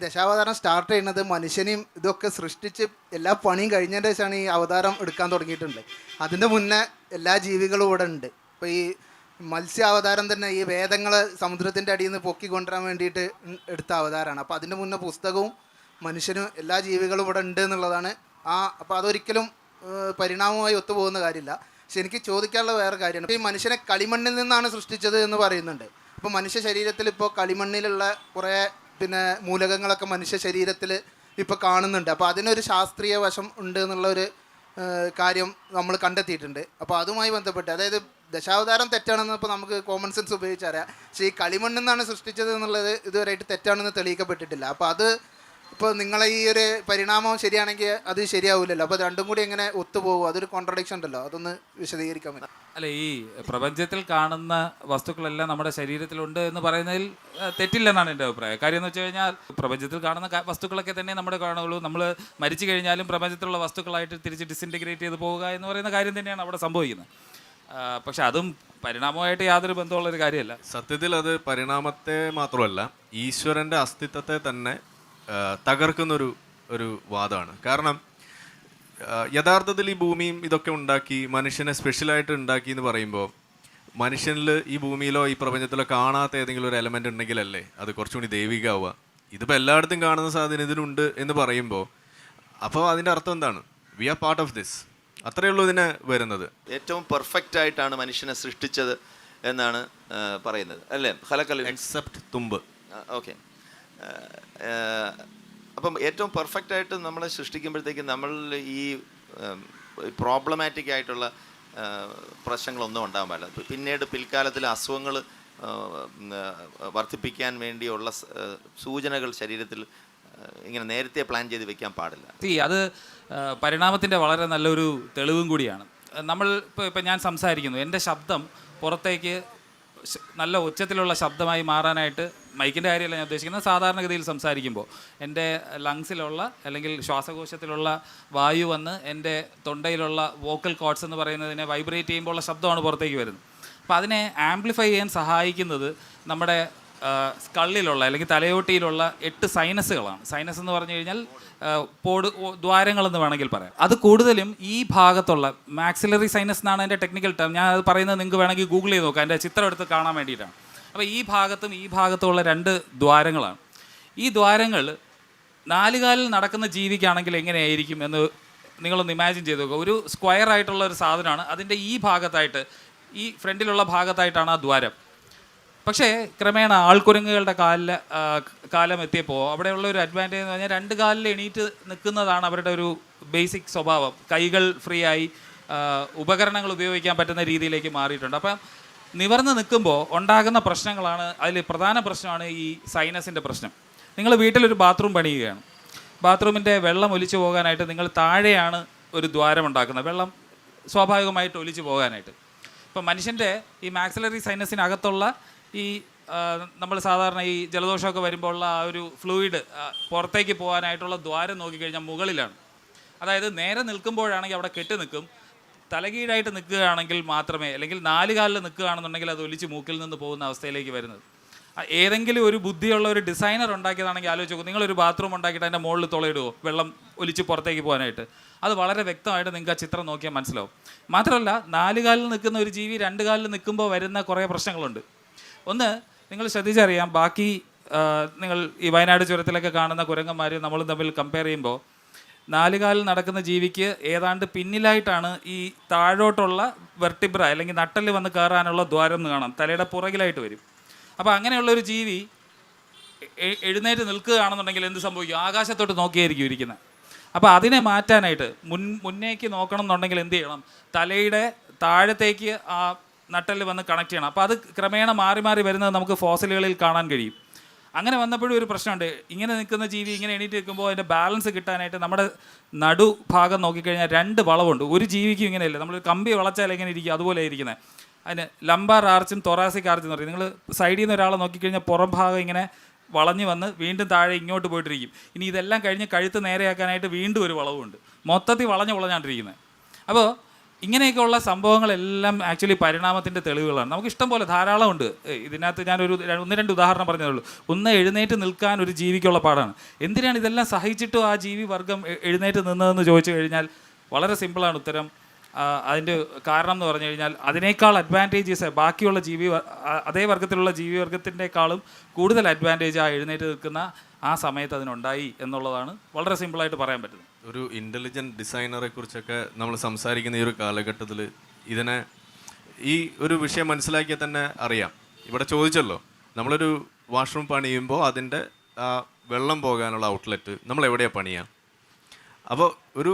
Dashavatara start ചെയ്യുന്നത് മനുഷ്യനെയും ഇതൊക്കെ സൃഷ്ടിച്ച് എല്ലാ പണിയും കഴിഞ്ഞതിൻ്റെ ശേഷമാണ് ഈ അവതാരം എടുക്കാൻ തുടങ്ങിയിട്ടുണ്ട്. അതിൻ്റെ മുന്നേ എല്ലാ ജീവികളും ഇവിടെ ഉണ്ട്. ഇപ്പോൾ ഈ മത്സ്യാവതാരം തന്നെ ഈ വേദങ്ങൾ സമുദ്രത്തിൻ്റെ അടിയിൽ നിന്ന് പൊക്കി കൊണ്ടുവരാൻ വേണ്ടിയിട്ട് എടുത്ത അവതാരമാണ്. അപ്പോൾ അതിൻ്റെ മുന്നേ പുസ്തകവും മനുഷ്യനും എല്ലാ ജീവികളും ഇവിടെ ഉണ്ട് എന്നുള്ളതാണ്. അപ്പോൾ അതൊരിക്കലും പരിണാമവുമായി ഒത്തുപോകുന്ന കാര്യമില്ല. പക്ഷെ എനിക്ക് ചോദിക്കാനുള്ള വേറെ കാര്യമാണ്, ഈ മനുഷ്യനെ കളിമണ്ണിൽ നിന്നാണ് സൃഷ്ടിച്ചത് എന്ന് പറയുന്നുണ്ട്. അപ്പോൾ മനുഷ്യ ശരീരത്തിൽ ഇപ്പോൾ കളിമണ്ണിലുള്ള കുറേ മൂലകങ്ങളൊക്കെ മനുഷ്യ ശരീരത്തിൽ ഇപ്പോൾ കാണുന്നുണ്ട്. അപ്പോൾ അതിനൊരു ശാസ്ത്രീയ വശം ഉണ്ട് എന്നുള്ളൊരു കാര്യം നമ്മൾ കണ്ടെത്തിയിട്ടുണ്ട്. അപ്പോൾ അതുമായി ബന്ധപ്പെട്ട്, അതായത് ദശാവതാരം തെറ്റാണെന്ന് ഇപ്പോൾ നമുക്ക് കോമൺ സെൻസ് ഉപയോഗിച്ചറിയാം. പക്ഷേ ഈ കളിമണ്ണിൽ നിന്നാണ് സൃഷ്ടിച്ചത് എന്നുള്ളത് ഇതുവരെയായിട്ട് തെറ്റാണെന്ന് തെളിയിക്കപ്പെട്ടിട്ടില്ല. അപ്പോൾ അത് ഇപ്പോൾ നിങ്ങളെ ഈ ഒരു പരിണാമം ശരിയാണെങ്കിൽ അത് ശരിയാവില്ലല്ലോ. അപ്പോൾ രണ്ടും കൂടി എങ്ങനെ ഒത്തുപോകും? അതൊരു കോൺട്രഡിക്ഷൻ ഉണ്ടല്ലോ, അതൊന്ന് വിശദീകരിക്കാൻ പറ്റും. അല്ല, ഈ പ്രപഞ്ചത്തിൽ കാണുന്ന വസ്തുക്കളെല്ലാം നമ്മുടെ ശരീരത്തിലുണ്ട് എന്ന് പറയുന്നതിൽ തെറ്റില്ലെന്നാണ് എൻ്റെ അഭിപ്രായം. കാര്യം എന്ന് വെച്ച് കഴിഞ്ഞാൽ പ്രപഞ്ചത്തിൽ കാണുന്ന വസ്തുക്കളൊക്കെ തന്നെ നമ്മുടെ കാണുകയുള്ളൂ. നമ്മൾ മരിച്ചു കഴിഞ്ഞാലും പ്രപഞ്ചത്തിലുള്ള വസ്തുക്കളായിട്ട് തിരിച്ച് ഡിസിൻറ്റഗ്രേറ്റ് ചെയ്ത് പോവുക എന്ന് പറയുന്ന കാര്യം തന്നെയാണ് അവിടെ സംഭവിക്കുന്നത്. പക്ഷെ അതും പരിണാമമായിട്ട് യാതൊരു ബന്ധമുള്ളൊരു കാര്യമല്ല. സത്യത്തിൽ അത് പരിണാമത്തെ മാത്രമല്ല, ഈശ്വരൻ്റെ അസ്തിത്വത്തെ തന്നെ തകർക്കുന്നൊരു വാദമാണ്. കാരണം യഥാർത്ഥത്തിൽ ഈ ഭൂമിയും ഇതൊക്കെ ഉണ്ടാക്കി മനുഷ്യനെ സ്പെഷ്യലായിട്ട് ഉണ്ടാക്കി എന്ന് പറയുമ്പോൾ, മനുഷ്യനിൽ ഈ ഭൂമിയിലോ ഈ പ്രപഞ്ചത്തിലോ കാണാത്ത ഏതെങ്കിലും ഒരു എലമെൻ്റ് ഉണ്ടെങ്കിലല്ലേ അത് കുറച്ചുകൂടി ദൈവികമാവുക. ഇതിപ്പോൾ എല്ലായിടത്തും കാണുന്ന സാധനം ഇതിനുണ്ട് എന്ന് പറയുമ്പോൾ, അപ്പോൾ അതിൻ്റെ അർത്ഥം എന്താണ്? We are part of this. അത്രയേ ഉള്ളൂ ഇതിനെ വരുന്നത്. ഏറ്റവും പെർഫെക്റ്റ് ആയിട്ടാണ് മനുഷ്യനെ സൃഷ്ടിച്ചത് എന്നാണ് പറയുന്നത്, അല്ലേ? ഖലഖൽ എക്സെപ്റ്റ് തുമ്പ്. ഓക്കെ. അപ്പം ഏറ്റവും പെർഫെക്റ്റ് ആയിട്ട് നമ്മളെ സൃഷ്ടിക്കുമ്പോഴത്തേക്കും നമ്മൾ ഈ പ്രോബ്ലമാറ്റിക് ആയിട്ടുള്ള പ്രശ്നങ്ങളൊന്നും ഉണ്ടാകാൻ പാടില്ല. പിന്നീട് പിൽക്കാലത്തിൽ അസുഖങ്ങൾ വർദ്ധിപ്പിക്കാൻ വേണ്ടിയുള്ള സൂചനകൾ ശരീരത്തിൽ ഇങ്ങനെ നേരത്തെ പ്ലാൻ ചെയ്ത് വെക്കാൻ പാടില്ല. അത് പരിണാമത്തിൻ്റെ വളരെ നല്ലൊരു തെളിവും കൂടിയാണ്. നമ്മൾ ഇപ്പം ഞാൻ സംസാരിക്കുന്നു, എൻ്റെ ശബ്ദം പുറത്തേക്ക് നല്ല ഉച്ചത്തിലുള്ള ശബ്ദമായി മാറാനായിട്ട്, മൈക്കിൻ്റെ കാര്യമല്ല ഞാൻ ഉദ്ദേശിക്കുന്നത്, സാധാരണഗതിയിൽ സംസാരിക്കുമ്പോൾ എൻ്റെ ലങ്സിലുള്ള അല്ലെങ്കിൽ ശ്വാസകോശത്തിലുള്ള വായു വന്ന് എൻ്റെ തൊണ്ടയിലുള്ള വോക്കൽ കോഡ്സ് എന്ന് പറയുന്നതിനെ വൈബ്രേറ്റ് ചെയ്യുമ്പോഴുള്ള ശബ്ദമാണ് പുറത്തേക്ക് വരുന്നത്. അപ്പോൾ അതിനെ ആംപ്ലിഫൈ ചെയ്യാൻ സഹായിക്കുന്നത് നമ്മുടെ സ്കള്ളിലുള്ള അല്ലെങ്കിൽ തലയോട്ടിയിലുള്ള 8 സൈനസുകളാണ്. സൈനസ് എന്ന് പറഞ്ഞു കഴിഞ്ഞാൽ ദ്വാരങ്ങളെന്ന് വേണമെങ്കിൽ പറയാം. അത് കൂടുതലും ഈ ഭാഗത്തുള്ള മാക്സിലറി സൈനസ് എന്നാണ് എൻ്റെ ടെക്നിക്കൽ ടേം. ഞാൻ അത് പറയുന്നത് നിങ്ങൾക്ക് വേണമെങ്കിൽ ഗൂഗിൾ ചെയ്ത് നോക്കാം, എൻ്റെ ചിത്രം എടുത്ത് കാണാൻ വേണ്ടിയിട്ടാണ്. അപ്പോൾ ഈ ഭാഗത്തും ഈ ഭാഗത്തുമുള്ള 2 ദ്വാരങ്ങളാണ്. ഈ ദ്വാരങ്ങൾ 4 കാലിൽ നടക്കുന്ന ജീവിക്കാണെങ്കിൽ എങ്ങനെയായിരിക്കും എന്ന് നിങ്ങളൊന്ന് ഇമാജിൻ ചെയ്ത് നോക്കുക. ഒരു സ്ക്വയർ ആയിട്ടുള്ള ഒരു സാധനമാണ്, അതിൻ്റെ ഈ ഭാഗത്തായിട്ട്, ഈ ഫ്രണ്ടിലുള്ള ഭാഗത്തായിട്ടാണ് ആ ദ്വാരം. പക്ഷേ ക്രമേണ ആൾക്കുരങ്ങുകളുടെ കാലം എത്തിയപ്പോൾ അവിടെയുള്ള ഒരു അഡ്വാൻറ്റേജ് എന്ന് പറഞ്ഞാൽ 2 കാലിൽ എണീറ്റ് നിൽക്കുന്നതാണ് അവരുടെ ഒരു ബേസിക് സ്വഭാവം. കൈകൾ ഫ്രീ ആയി ഉപകരണങ്ങൾ ഉപയോഗിക്കാൻ പറ്റുന്ന രീതിയിലേക്ക് മാറിയിട്ടുണ്ട്. അപ്പം നിവർന്ന് നിൽക്കുമ്പോൾ ഉണ്ടാകുന്ന പ്രശ്നങ്ങളാണ്, അതിൽ പ്രധാന പ്രശ്നമാണ് ഈ സൈനസിൻ്റെ പ്രശ്നം. നിങ്ങൾ വീട്ടിലൊരു ബാത്റൂം പണിയുകയാണ്. ബാത്റൂമിൻ്റെ വെള്ളം ഒലിച്ചു പോകാനായിട്ട് നിങ്ങൾ താഴെയാണ് ഒരു ദ്വാരം ഉണ്ടാക്കുന്നത്, വെള്ളം സ്വാഭാവികമായിട്ട് ഒലിച്ചു പോകാനായിട്ട്. ഇപ്പം മനുഷ്യൻ്റെ ഈ മാക്സിലറി സൈനസിനകത്തുള്ള ഈ നമ്മൾ സാധാരണ ഈ ജലദോഷമൊക്കെ വരുമ്പോൾ ഉള്ള ആ ഒരു ഫ്ലൂയിഡ് പുറത്തേക്ക് പോകാനായിട്ടുള്ള ദ്വാരം നോക്കിക്കഴിഞ്ഞാൽ മുകളിലാണ്. അതായത് നേരെ നിൽക്കുമ്പോഴാണെങ്കിൽ അവിടെ കെട്ടി നിൽക്കും, തലകീഴായിട്ട് നിൽക്കുകയാണെങ്കിൽ മാത്രമേ, അല്ലെങ്കിൽ 4 കാലിൽ നിൽക്കുകയാണെന്നുണ്ടെങ്കിൽ അത് ഒലിച്ച് മൂക്കിൽ നിന്ന് പോകുന്ന അവസ്ഥയിലേക്ക് വരുന്നത്. ഏതെങ്കിലും ഒരു ബുദ്ധിയുള്ള ഒരു ഡിസൈനർ ഉണ്ടാക്കിയതാണെങ്കിൽ ആലോചിച്ച് നോക്കും, നിങ്ങളൊരു ബാത്റൂം ഉണ്ടാക്കിയിട്ട് അതിൻ്റെ മുകളിൽ തുളയിടുമോ വെള്ളം ഒലിച്ച് പുറത്തേക്ക് പോകാനായിട്ട്? അത് വളരെ വ്യക്തമായിട്ട് നിങ്ങൾക്ക് ആ ചിത്രം നോക്കിയാൽ മനസ്സിലാവും. മാത്രമല്ല 4 കാലിൽ നിൽക്കുന്ന ഒരു ജീവി 2 കാലിൽ നിൽക്കുമ്പോൾ വരുന്ന കുറേ പ്രശ്നങ്ങളുണ്ട്. ഒന്ന്, നിങ്ങൾ ശ്രദ്ധിച്ചറിയാം, ബാക്കി നിങ്ങൾ ഈ വയനാട് ചുരത്തിലൊക്കെ കാണുന്ന കുരങ്ങന്മാർ നമ്മളും തമ്മിൽ കമ്പയർ ചെയ്യുമ്പോൾ 4 കാലിൽ നടക്കുന്ന ജീവിക്ക് ഏതാണ്ട് പിന്നിലായിട്ടാണ് ഈ താഴോട്ടുള്ള വെർട്ടിബ്ര അല്ലെങ്കിൽ നട്ടല് വന്ന് കയറാനുള്ള ദ്വാരം എന്ന് കാണാം, തലയുടെ പുറകിലായിട്ട് വരും. അപ്പോൾ അങ്ങനെയുള്ളൊരു ജീവി എഴുന്നേറ്റ് നിൽക്കുകയാണെന്നുണ്ടെങ്കിൽ എന്ത് സംഭവിക്കും? ആകാശത്തോട്ട് നോക്കിയായിരിക്കും ഇരിക്കുന്നത്. അപ്പോൾ അതിനെ മാറ്റാനായിട്ട് മുന്നേക്ക് നോക്കണം എന്നുണ്ടെങ്കിൽ എന്ത് ചെയ്യണം? തലയുടെ താഴത്തേക്ക് ആ നട്ടല് വന്ന് കണക്ട് ചെയ്യണം. അപ്പോൾ അത് ക്രമേണ മാറി മാറി വരുന്നത് നമുക്ക് ഫോസിലുകളിൽ കാണാൻ കഴിയും. അങ്ങനെ വന്നപ്പോഴും ഒരു പ്രശ്നമുണ്ട്. ഇങ്ങനെ നിൽക്കുന്ന ജീവി ഇങ്ങനെ എണീറ്റ് നിൽക്കുമ്പോൾ അതിൻ്റെ ബാലൻസ് കിട്ടാനായിട്ട് നമ്മുടെ നടുഭാഗം നോക്കിക്കഴിഞ്ഞാൽ 2 വളവുണ്ട്. ഒരു ജീവിക്കും ഇങ്ങനെയല്ല, നമ്മൾ കമ്പി വളച്ചാൽ എങ്ങനെ ഇരിക്കും അതുപോലെ ഇരിക്കുന്നത്. അതിന് ലംബാർ ആർച്ചും തൊറാസിക് ആർച്ചും എന്ന് പറയും. നിങ്ങൾ സൈഡിൽ നിന്ന് ഒരാളെ നോക്കിക്കഴിഞ്ഞാൽ പുറം ഭാഗം ഇങ്ങനെ വളഞ്ഞ് വന്ന് വീണ്ടും താഴെ ഇങ്ങോട്ട് പോയിട്ടിരിക്കും. ഇനി ഇതെല്ലാം കഴിഞ്ഞ് കഴുത്ത് നേരെയാക്കാനായിട്ട് വീണ്ടും ഒരു വളവുണ്ട്. മൊത്തത്തിൽ വളഞ്ഞാണ്ടിരിക്കുന്നത്. അപ്പോൾ ഇങ്ങനെയൊക്കെയുള്ള സംഭവങ്ങളെല്ലാം ആക്ച്വലി പരിണാമത്തിൻ്റെ തെളിവുകളാണ്. നമുക്ക് ഇഷ്ടം പോലെ ധാരാളമുണ്ട്. ഇതിനകത്ത് ഞാനൊരു 1-2 ഉദാഹരണം പറഞ്ഞതേ ഉള്ളൂ. ഒന്ന്, എഴുന്നേറ്റ് നിൽക്കാൻ ഒരു ജീവിക്കുള്ള പാടാണ്. എന്തിനാണ് ഇതെല്ലാം സഹിച്ചിട്ടും ആ ജീവി വർഗം എഴുന്നേറ്റ് നിന്നതെന്ന് ചോദിച്ചു കഴിഞ്ഞാൽ വളരെ സിമ്പിളാണ് ഉത്തരം. അതിൻ്റെ കാരണം എന്ന് പറഞ്ഞു കഴിഞ്ഞാൽ അതിനേക്കാൾ അഡ്വാൻറ്റേജസ് ബാക്കിയുള്ള അതേ വർഗത്തിലുള്ള ജീവിവർഗത്തിൻ്റെക്കാളും കൂടുതൽ അഡ്വാൻറ്റേജ് ആ എഴുന്നേറ്റ് നിൽക്കുന്ന ആ സമയത്ത് അതിനുണ്ടായി എന്നുള്ളതാണ് വളരെ സിമ്പിളായിട്ട് പറയാൻ പറ്റുന്നത്. ഒരു ഇൻ്റലിജൻറ്റ് ഡിസൈനറെ കുറിച്ചൊക്കെ നമ്മൾ സംസാരിക്കുന്ന ഈ ഒരു കാലഘട്ടത്തിൽ ഈ ഒരു വിഷയം മനസ്സിലാക്കിയാൽ തന്നെ അറിയാം. ഇവിടെ ചോദിച്ചല്ലോ, നമ്മളൊരു വാഷ്റൂം പണിയുമ്പോൾ അതിൻ്റെ വെള്ളം പോകാനുള്ള ഔട്ട്ലെറ്റ് നമ്മൾ എവിടെയാണ് പണിയാം? അപ്പോൾ ഒരു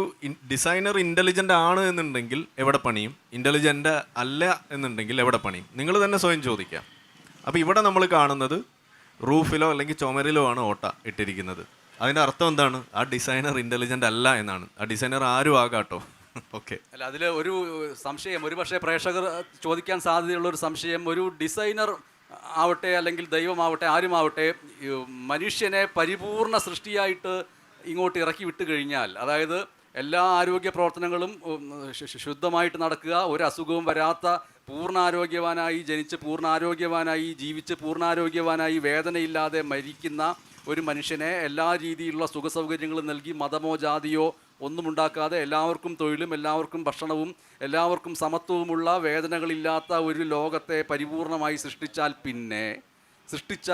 ഡിസൈനർ ഇൻ്റലിജൻ്റ് ആണ് എന്നുണ്ടെങ്കിൽ എവിടെ പണിയും, ഇൻ്റലിജൻ്റ് അല്ല എന്നുണ്ടെങ്കിൽ എവിടെ പണിയും? നിങ്ങൾ തന്നെ സ്വയം ചോദിക്കാം. അപ്പോൾ ഇവിടെ നമ്മൾ കാണുന്നത് റൂഫിലോ അല്ലെങ്കിൽ ചുമരിലോ ആണ് ഓട്ട ഇട്ടിരിക്കുന്നത്. അതിൻ്റെ അർത്ഥം എന്താണ്? ആ ഡിസൈനർ ഇൻ്റലിജൻ്റ് അല്ല എന്നാണ്. ആ ഡിസൈനർ ആരും ആകാട്ടോ. ഓക്കെ, അല്ല, അതിൽ ഒരു സംശയം, ഒരു പക്ഷേ പ്രേക്ഷകർ ചോദിക്കാൻ സാധ്യതയുള്ള ഒരു സംശയം, ഒരു ഡിസൈനർ ആവട്ടെ അല്ലെങ്കിൽ ദൈവമാവട്ടെ ആരുമാവട്ടെ മനുഷ്യനെ പരിപൂർണ സൃഷ്ടിയായിട്ട് ഇങ്ങോട്ട് ഇറക്കി വിട്ട് കഴിഞ്ഞാൽ, അതായത് എല്ലാ ആരോഗ്യ പ്രവർത്തനങ്ങളും ശുദ്ധമായിട്ട് നടക്കുക, ഒരു അസുഖവും വരാത്ത പൂർണ്ണാരോഗ്യവാനായി ജനിച്ച് പൂർണ്ണാരോഗ്യവാനായി ജീവിച്ച് പൂർണ്ണാരോഗ്യവാനായി വേദനയില്ലാതെ മരിക്കുന്ന ഒരു മനുഷ്യനെ എല്ലാ രീതിയിലുള്ള സുഖസൗകര്യങ്ങളും നൽകി മതമോ ജാതിയോ ഒന്നും ഉണ്ടാക്കാതെ എല്ലാവർക്കും തൊഴിലും എല്ലാവർക്കും ഭക്ഷണവും എല്ലാവർക്കും സമത്വവുമുള്ള വേദനകളില്ലാത്ത ഒരു ലോകത്തെ പരിപൂർണമായി സൃഷ്ടിച്ചാൽ പിന്നെ സൃഷ്ടിച്ച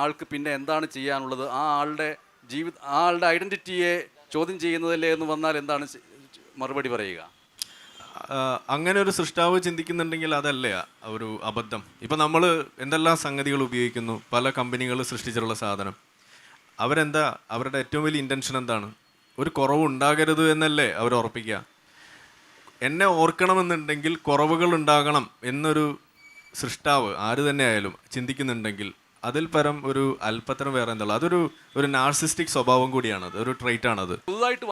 ആൾക്ക് പിന്നെ എന്താണ് ചെയ്യാനുള്ളത്? ആ ആളുടെ ഐഡൻറ്റിറ്റിയെ ചോദ്യം ചെയ്യുന്നതല്ലേ എന്ന് വന്നാൽ എന്താണ് മറുപടി പറയുക? അങ്ങനെ ഒരു സൃഷ്ടാവ് ചിന്തിക്കുന്നുണ്ടെങ്കിൽ അതല്ലേ ഒരു അബദ്ധം. ഇപ്പം നമ്മൾ എന്തെല്ലാം സംഗതികൾ ഉപയോഗിക്കുന്നു, പല കമ്പനികൾ സൃഷ്ടിച്ചിട്ടുള്ള സാധനം, അവരുടെ ഏറ്റവും വലിയ ഇൻറ്റൻഷൻ എന്താണ്? ഒരു കുറവ് ഉണ്ടാകരുത് എന്നല്ലേ അവർ ഉറപ്പിക്കുക. എന്നെ ഓർക്കണമെന്നുണ്ടെങ്കിൽ കുറവുകൾ ഉണ്ടാകണം എന്നൊരു സൃഷ്ടാവ് ആര് തന്നെ ആയാലും ചിന്തിക്കുന്നുണ്ടെങ്കിൽ അതിൽ പരം ഒരു അല്പത്തരം വേറെ എന്തല്ല. അതൊരു നാർസിസ്റ്റിക് സ്വഭാവം കൂടിയാണത്, ഒരു ട്രെയ്റ്റ് ആണത്. പുതുതായിട്ട്